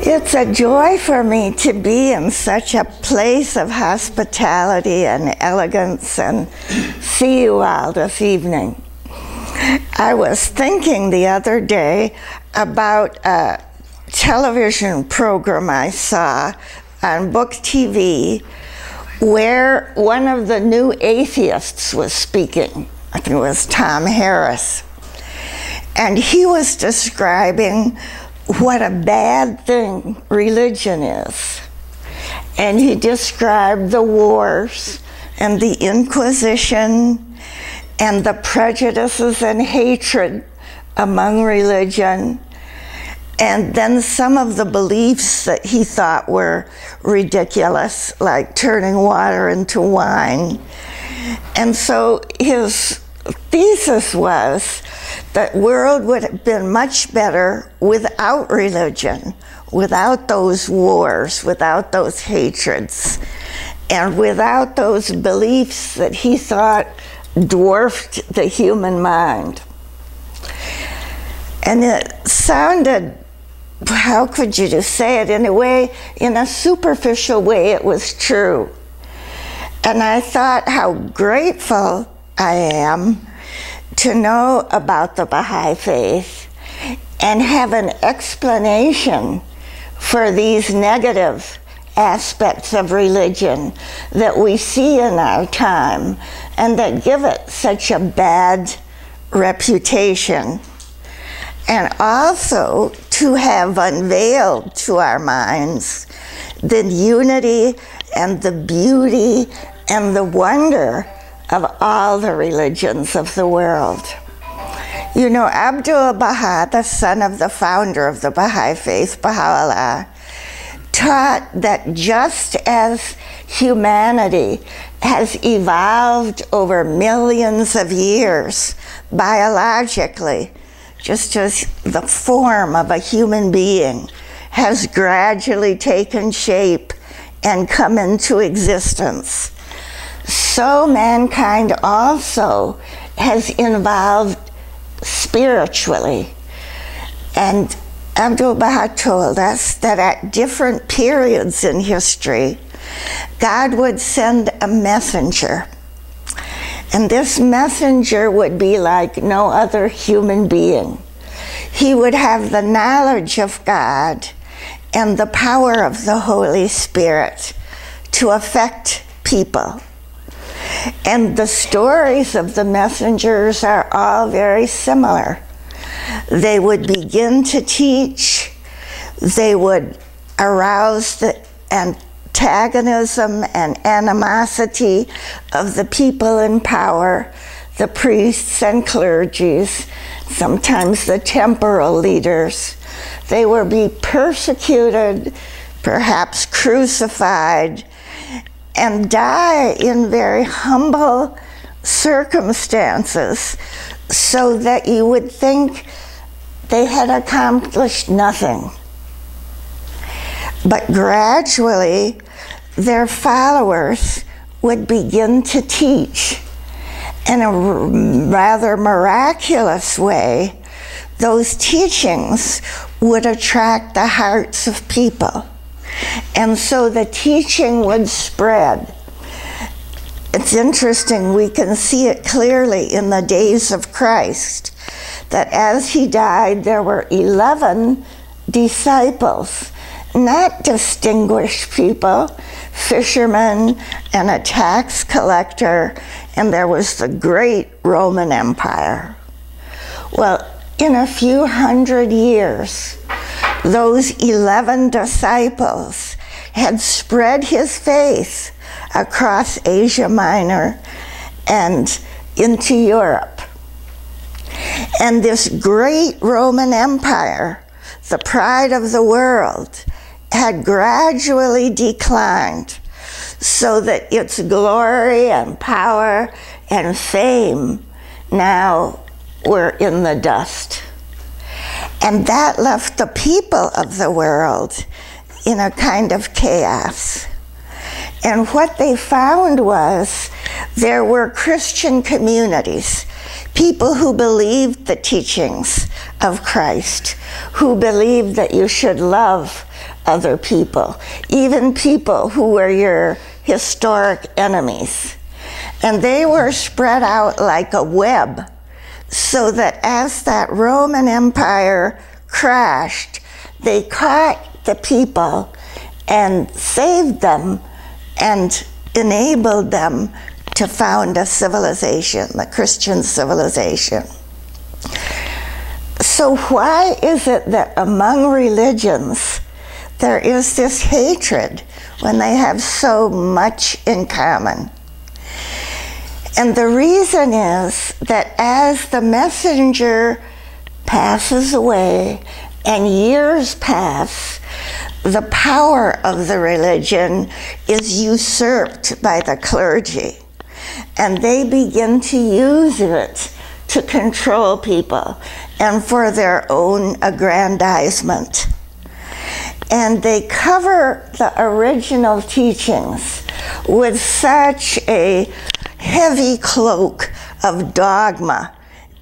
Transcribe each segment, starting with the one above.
It's a joy for me to be in such a place of hospitality and elegance and see you all this evening. I was thinking the other day about a television program I saw on BWTV where one of the new atheists was speaking. I think it was Tom Harris. And he was describing what a bad thing religion is. And he described the wars and the Inquisition and the prejudices and hatred among religion, and then some of the beliefs that he thought were ridiculous, like turning water into wine. And so his thesis was that the world would have been much better without religion, without those wars, without those hatreds, and without those beliefs that he thought dwarfed the human mind. And it sounded, how could you just say it, in a way, in a superficial way, it was true. And I thought how grateful I am to know about the Bahá'í Faith and have an explanation for these negative aspects of religion that we see in our time and that give it such a bad reputation. And also to have unveiled to our minds the unity and the beauty and the wonder of all the religions of the world. You know, Abdu'l-Baha, the son of the founder of the Bahá'í Faith, Baha'u'llah, taught that just as humanity has evolved over millions of years biologically, just as the form of a human being has gradually taken shape and come into existence, so mankind also has evolved spiritually. And Abdu'l-Baha told us that at different periods in history, God would send a messenger. And this messenger would be like no other human being. He would have the knowledge of God and the power of the Holy Spirit to affect people. And the stories of the messengers are all very similar. They would begin to teach, they would arouse the antagonism and animosity of the people in power, the priests and clergies, sometimes the temporal leaders. They would be persecuted, perhaps crucified, and die in very humble circumstances, so that you would think they had accomplished nothing. But gradually, their followers would begin to teach. In a rather miraculous way, those teachings would attract the hearts of people. And so the teaching would spread. It's interesting, we can see it clearly in the days of Christ, that as he died, there were 11 disciples, not distinguished people, fishermen and a tax collector, and there was the great Roman Empire. Well, in a few hundred years, those 11 disciples had spread his faith across Asia Minor and into Europe. And this great Roman Empire, the pride of the world, had gradually declined, so that its glory and power and fame now were in the dust. And that left the people of the world in a kind of chaos. And what they found was there were Christian communities, people who believed the teachings of Christ, who believed that you should love other people, even people who were your historic enemies. And they were spread out like a web, so that as that Roman Empire crashed, they caught the people and saved them and enabled them to found a civilization, the Christian civilization. So why is it that among religions there is this hatred when they have so much in common? And the reason is that as the messenger passes away and years pass, the power of the religion is usurped by the clergy, and they begin to use it to control people and for their own aggrandizement. And they cover the original teachings with such a heavy cloak of dogma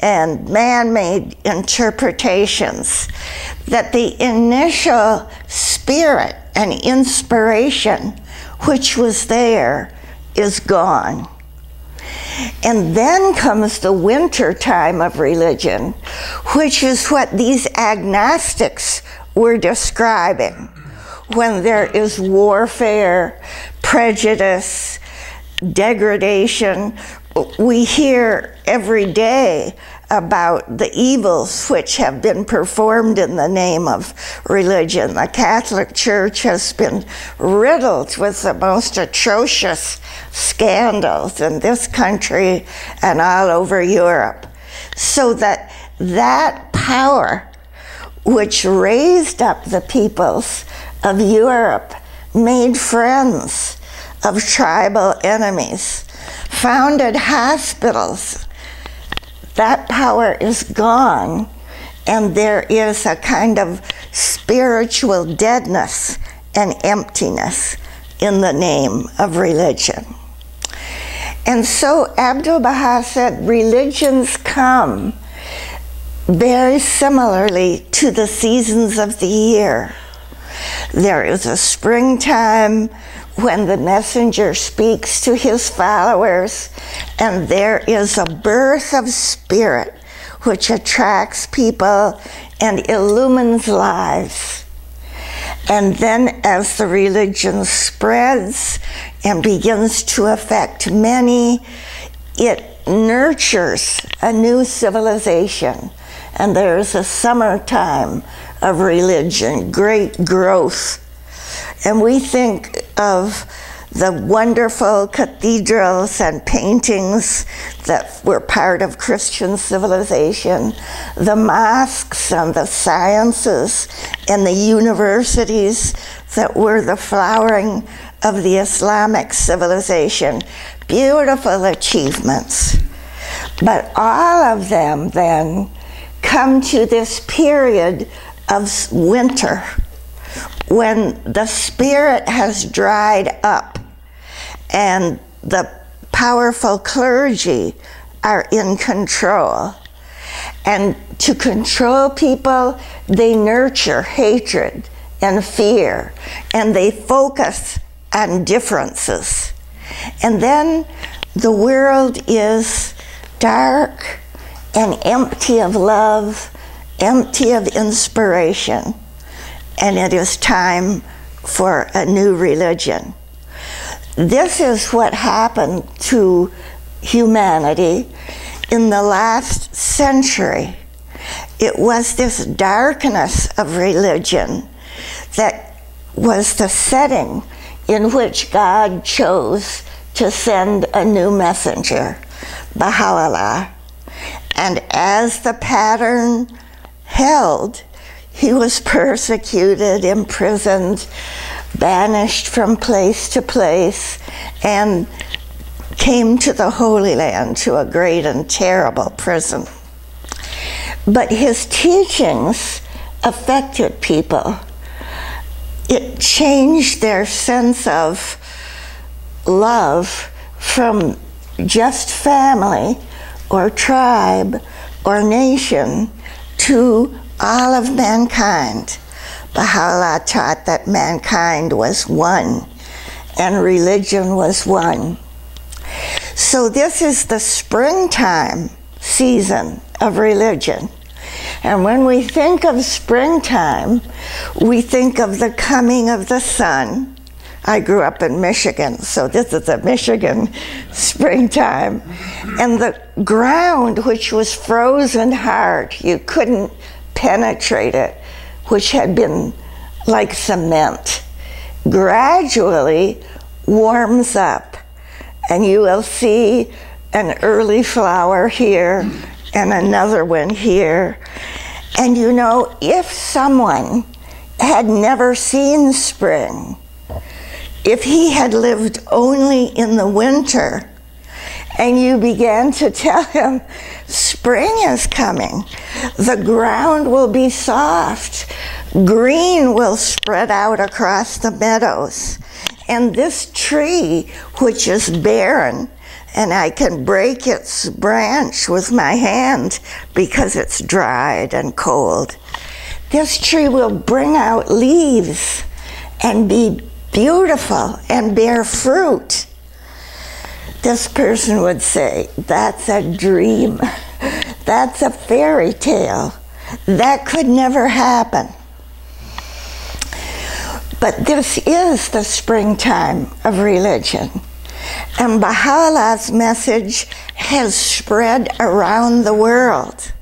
and man-made interpretations that the initial spirit and inspiration which was there is gone. And then comes the winter time of religion, which is what these agnostics were describing, when there is warfare, prejudice, degradation. We hear every day about the evils which have been performed in the name of religion. The Catholic Church has been riddled with the most atrocious scandals in this country and all over Europe. So that power which raised up the peoples of Europe, made friends of tribal enemies, founded hospitals, that power is gone, and there is a kind of spiritual deadness and emptiness in the name of religion. And so Abdu'l-Baha said religions come very similarly to the seasons of the year. There is a springtime when the messenger speaks to his followers, and there is a birth of spirit which attracts people and illumines lives. And then as the religion spreads and begins to affect many, it nurtures a new civilization. And there is a summertime of religion, great growth. And we think of the wonderful cathedrals and paintings that were part of Christian civilization, the mosques and the sciences and the universities that were the flowering of the Islamic civilization. Beautiful achievements. But all of them then come to this period of winter, when the spirit has dried up and the powerful clergy are in control. And to control people, they nurture hatred and fear, and they focus on differences. And then the world is dark and empty of love, empty of inspiration. And it is time for a new religion. This is what happened to humanity in the last century. It was this darkness of religion that was the setting in which God chose to send a new messenger, Baha'u'llah. And as the pattern held, he was persecuted, imprisoned, banished from place to place, and came to the Holy Land, to a great and terrible prison. But his teachings affected people. It changed their sense of love from just family or tribe or nation to all of mankind. Baha'u'llah taught that mankind was one and religion was one. So this is the springtime season of religion. And when we think of springtime, we think of the coming of the sun. I grew up in Michigan, so this is a Michigan springtime. And the ground, which was frozen hard, you couldn't penetrate it, which had been like cement, gradually warms up. And you will see an early flower here and another one here. And you know, if someone had never seen spring, if he had lived only in the winter, and you began to tell him, spring is coming, the ground will be soft, green will spread out across the meadows, and this tree, which is barren, and I can break its branch with my hand because it's dried and cold, this tree will bring out leaves and be beautiful and bear fruit. This person would say, that's a dream. That's a fairy tale. That could never happen. But this is the springtime of religion. And Baha'u'llah's message has spread around the world.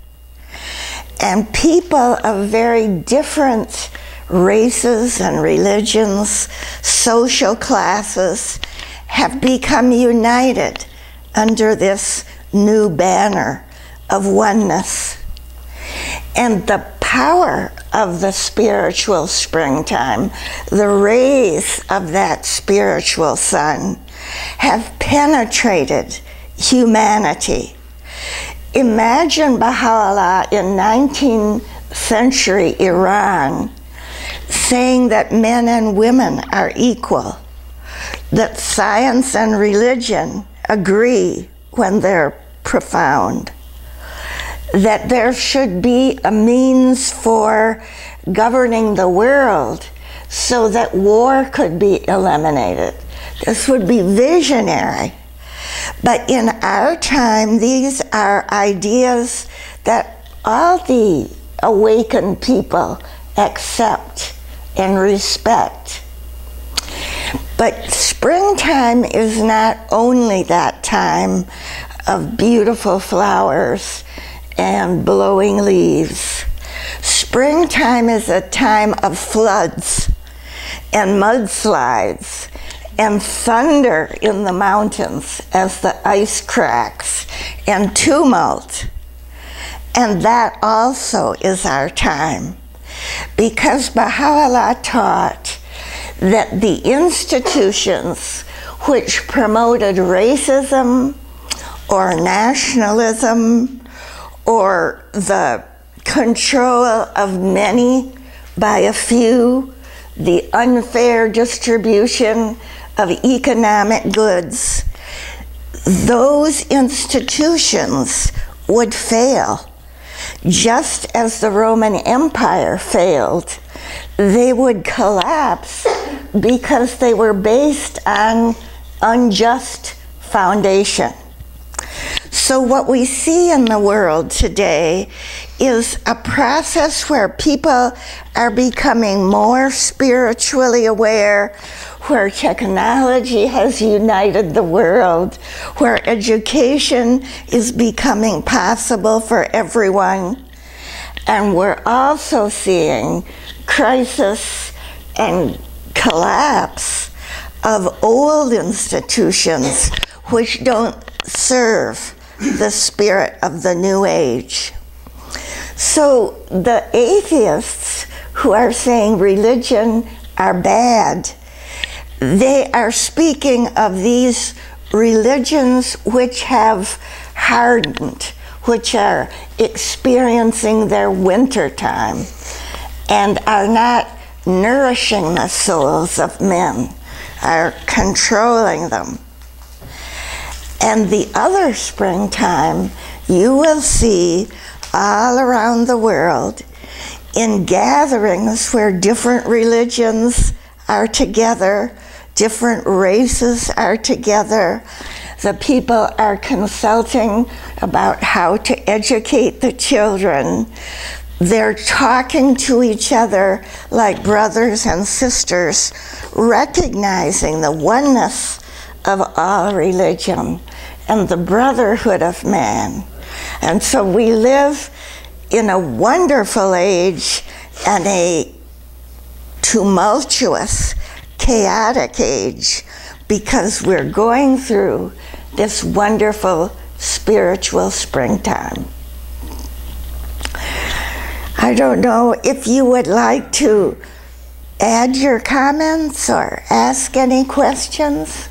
And people of very different races and religions, social classes, have become united under this new banner of oneness. And the power of the spiritual springtime, the rays of that spiritual sun, have penetrated humanity. Imagine Baha'u'llah in 19th century Iran saying that men and women are equal, that science and religion agree when they're profound, that there should be a means for governing the world so that war could be eliminated. This would be visionary. But in our time, these are ideas that all the awakened people accept and respect. But springtime is not only that time of beautiful flowers and blowing leaves. Springtime is a time of floods and mudslides and thunder in the mountains as the ice cracks, and tumult. And that also is our time, because Baha'u'llah taught that the institutions which promoted racism or nationalism or the control of many by a few, the unfair distribution of economic goods, those institutions would fail. Just as the Roman Empire failed, they would collapse because they were based on unjust foundation. So what we see in the world today is a process where people are becoming more spiritually aware, where technology has united the world, where education is becoming possible for everyone. And we're also seeing crisis and collapse of old institutions which don't serve the spirit of the new age. So the atheists who are saying religion are bad, they are speaking of these religions which have hardened, which are experiencing their winter time and are not nourishing the souls of men, are controlling them. And the other springtime, you will see all around the world in gatherings where different religions are together, different races are together. The people are consulting about how to educate the children. They're talking to each other like brothers and sisters, recognizing the oneness of all religion and the brotherhood of man. And so we live in a wonderful age and a tumultuous, chaotic age, because we're going through this wonderful spiritual springtime. I don't know if you would like to add your comments or ask any questions.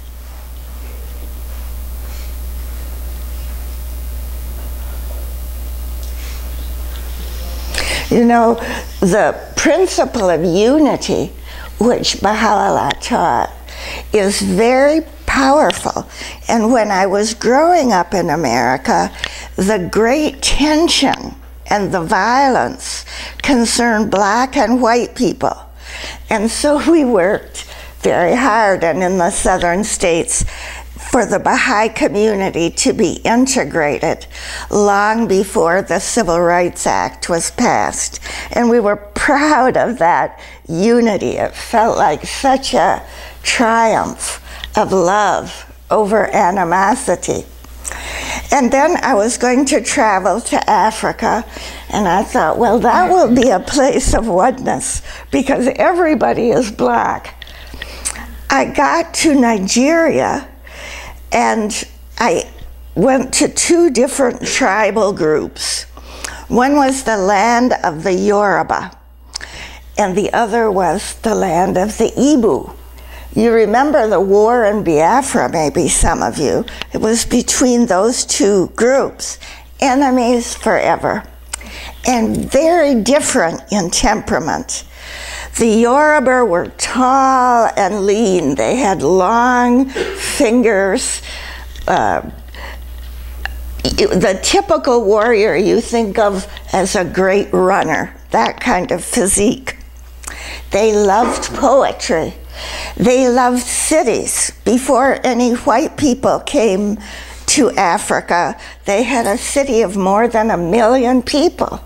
You know, the principle of unity, which Baha'u'llah taught, is very powerful. And when I was growing up in America, the great tension and the violence concerned black and white people. And so we worked very hard, and in the southern states, for the Baha'i community to be integrated long before the Civil Rights Act was passed. And we were proud of that unity. It felt like such a triumph of love over animosity. And then I was going to travel to Africa, and I thought, well, that will be a place of oneness because everybody is black. I got to Nigeria, and I went to two different tribal groups. One was the land of the Yoruba, and the other was the land of the Igbo. You remember the war in Biafra, maybe some of you. It was between those two groups, enemies forever, and very different in temperament. The Yoruba were tall and lean. They had long fingers. The typical warrior you think of as a great runner, that kind of physique. They loved poetry. They loved cities. Before any white people came to Africa, they had a city of more than 1 million people.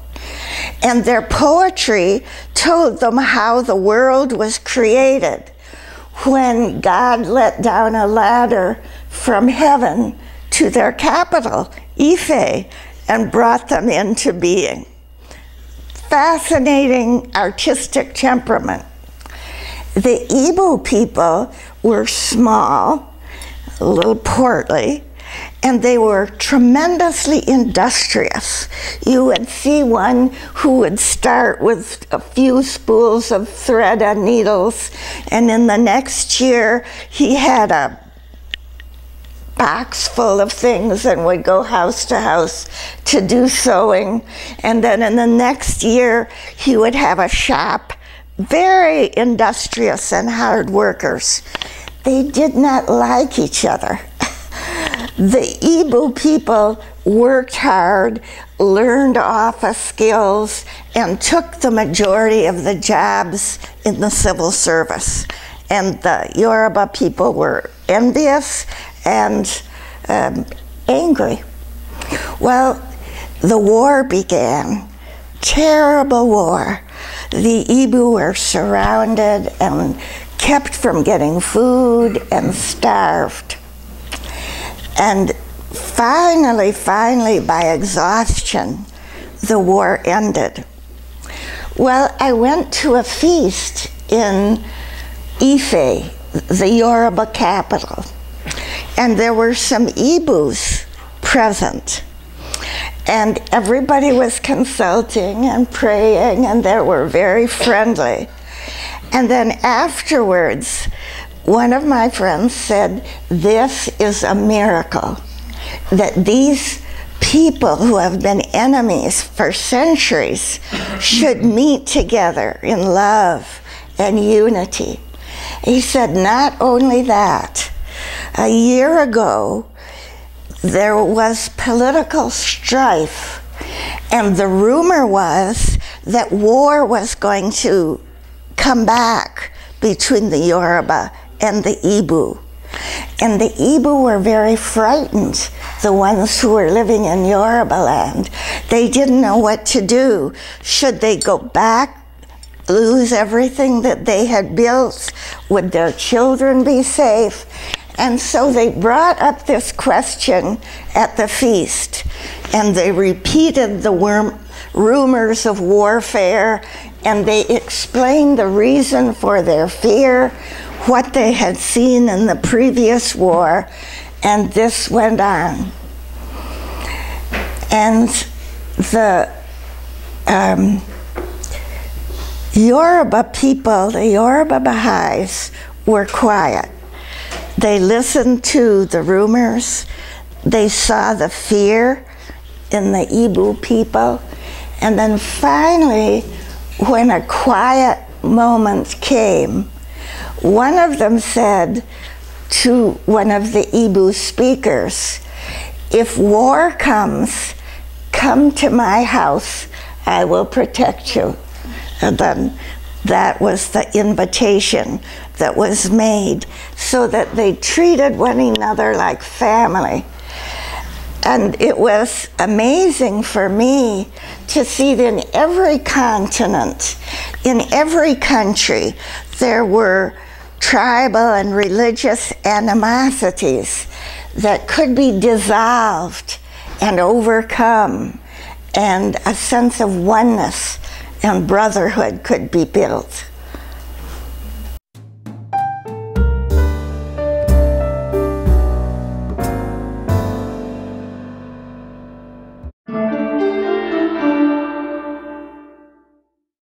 And their poetry told them how the world was created when God let down a ladder from heaven to their capital, Ife, and brought them into being. Fascinating artistic temperament. The Igbo people were small, a little portly, and they were tremendously industrious. You would see one who would start with a few spools of thread and needles, and in the next year he had a box full of things and would go house to house to do sewing. And then in the next year he would have a shop. Very industrious and hard workers. They did not like each other. The Igbo people worked hard, learned office skills, and took the majority of the jobs in the civil service. And the Yoruba people were envious and angry. Well, the war began. Terrible war. The Igbo were surrounded and kept from getting food and starved. And finally, by exhaustion, the war ended. Well, I went to a feast in Ife, the Yoruba capital, and there were some Igbos present. And everybody was consulting and praying, and they were very friendly. And then afterwards, one of my friends said, this is a miracle, that these people who have been enemies for centuries should meet together in love and unity. He said, not only that, a year ago, there was political strife, and the rumor was that war was going to come back between the Yoruba and the Igbo. And the Igbo were very frightened, the ones who were living in Yoruba land. They didn't know what to do. Should they go back, lose everything that they had built? Would their children be safe? And so they brought up this question at the feast, and they repeated the rumors of warfare, and they explained the reason for their fear, what they had seen in the previous war, and this went on. And the Yoruba people, the Yoruba Baha'is, were quiet. They listened to the rumors. They saw the fear in the Igbo people. And then finally, when a quiet moment came, one of them said to one of the Igbo speakers, "If war comes, come to my house, I will protect you." And then that was the invitation that was made, so that they treated one another like family. And it was amazing for me to see that in every continent, in every country, there were tribal and religious animosities that could be dissolved and overcome, and a sense of oneness and brotherhood could be built.